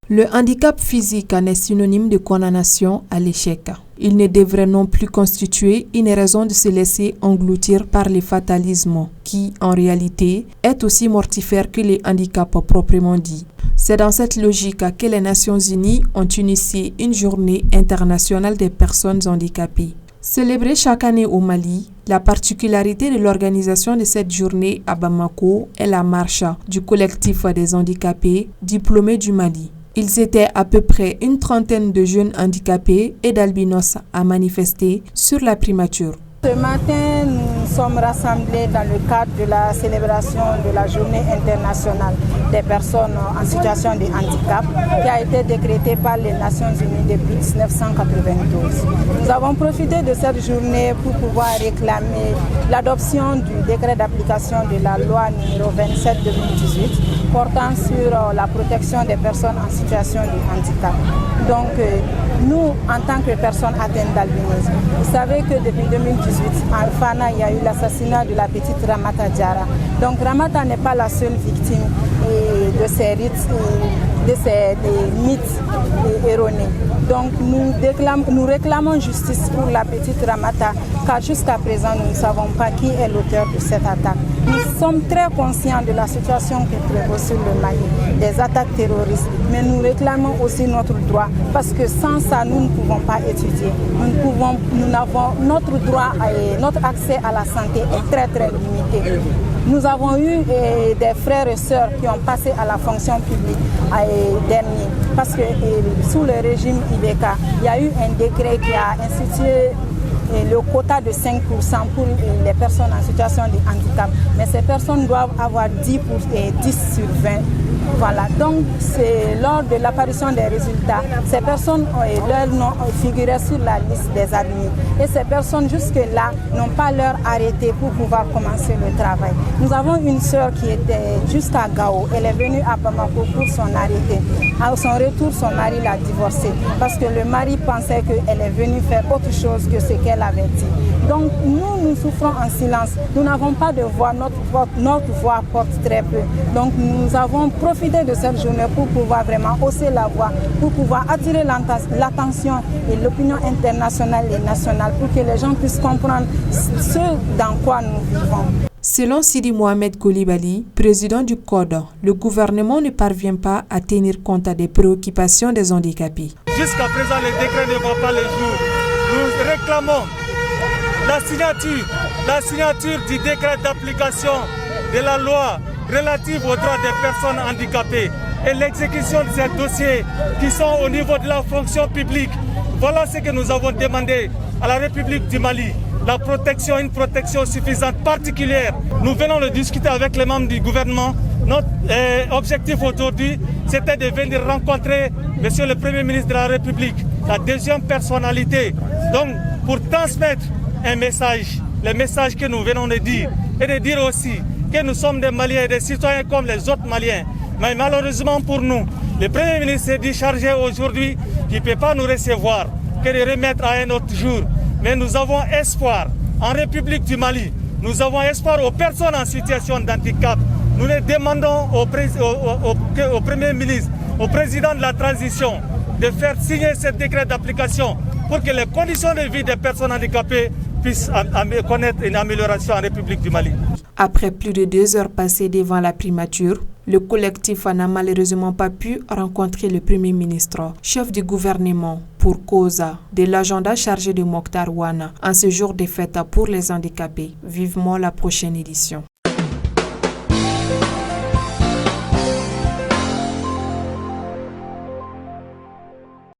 Le handicap physique en est synonyme de condamnation à l'échec. Il ne devrait non plus constituer une raison de se laisser engloutir par le fatalisme, qui, en réalité, est aussi mortifère que les handicaps proprement dit. C'est dans cette logique que les Nations Unies ont initié une journée internationale des personnes handicapées. Célébrée chaque année au Mali, la particularité de l'organisation de cette journée à Bamako est la marche du collectif des handicapés diplômés du Mali. Ils étaient à peu près une trentaine de jeunes handicapés et d'albinos à manifester sur la primature. Ce matin, nous sommes rassemblés dans le cadre de la célébration de la Journée internationale des personnes en situation de handicap qui a été décrétée par les Nations Unies depuis 1992. Nous avons profité de cette journée pour pouvoir réclamer l'adoption du décret d'application de la loi numéro 27/2018 portant sur la protection des personnes en situation de handicap. Donc, nous, en tant que personnes atteintes d'albinisme, vous savez que depuis 2018, à Fana, il y a eu l'assassinat de la petite Ramata Diarra. Donc Ramata n'est pas la seule victime de ces rites, de ces mythes erronés. Donc nous réclamons justice pour la petite Ramata, car jusqu'à présent nous ne savons pas qui est l'auteur de cette attaque. Nous sommes très conscients de la situation qui prévaut sur le Mali, des attaques terroristes, mais nous réclamons aussi notre droit, parce que sans ça nous ne pouvons pas étudier. Notre droit et notre accès à la santé est très très limité. Nous avons eu des frères et sœurs qui ont passé à la fonction publique dernier, parce que sous le régime IBK, il y a eu un décret qui a institué le quota de 5% pour les personnes en situation de handicap. Mais ces personnes doivent avoir 10 sur 20. Voilà, donc c'est lors de l'apparition des résultats, ces personnes, leur nom figurait sur la liste des admis. Et ces personnes jusque-là n'ont pas leur arrêté pour pouvoir commencer le travail. Nous avons une sœur qui était jusqu'à Gao. Elle est venue à Bamako pour son arrêté. À son retour, son mari l'a divorcée parce que le mari pensait qu'elle est venue faire autre chose que ce qu'elle avait dit. Donc nous souffrons en silence. Nous n'avons pas de voix, notre voix porte très peu. Donc nous avons profité de cette journée pour pouvoir vraiment hausser la voix, pour pouvoir attirer l'attention et l'opinion internationale et nationale pour que les gens puissent comprendre ce dans quoi nous vivons. Selon Sidi Mohamed Coulibaly, président du CODE, le gouvernement ne parvient pas à tenir compte des préoccupations des handicapés. Jusqu'à présent, les décrets ne vont pas les jours. Nous réclamons la signature du décret d'application de la loi relative aux droits des personnes handicapées et l'exécution de ces dossiers qui sont au niveau de la fonction publique. Voilà ce que nous avons demandé à la République du Mali. Une protection suffisante, particulière. Nous venons de discuter avec les membres du gouvernement. Notre objectif aujourd'hui, c'était de venir rencontrer Monsieur le Premier ministre de la République, la deuxième personnalité. Donc, pour transmettre un message, le message que nous venons de dire, et de dire aussi que nous sommes des Maliens et des citoyens comme les autres Maliens. Mais malheureusement pour nous, le Premier ministre s'est dit chargé aujourd'hui qu'il ne peut pas nous recevoir, que de remettre à un autre jour. Mais nous avons espoir en République du Mali, nous avons espoir aux personnes en situation d'handicap. Nous les demandons au Premier ministre, au président de la transition, de faire signer ce décret d'application pour que les conditions de vie des personnes handicapées puissent connaître une amélioration en République du Mali. Après plus de 2 heures passées devant la primature, le collectif n'a malheureusement pas pu rencontrer le Premier ministre, chef du gouvernement, pour cause de l'agenda chargé de Mokhtar Ouane en ce jour de fête pour les handicapés. Vivement la prochaine édition.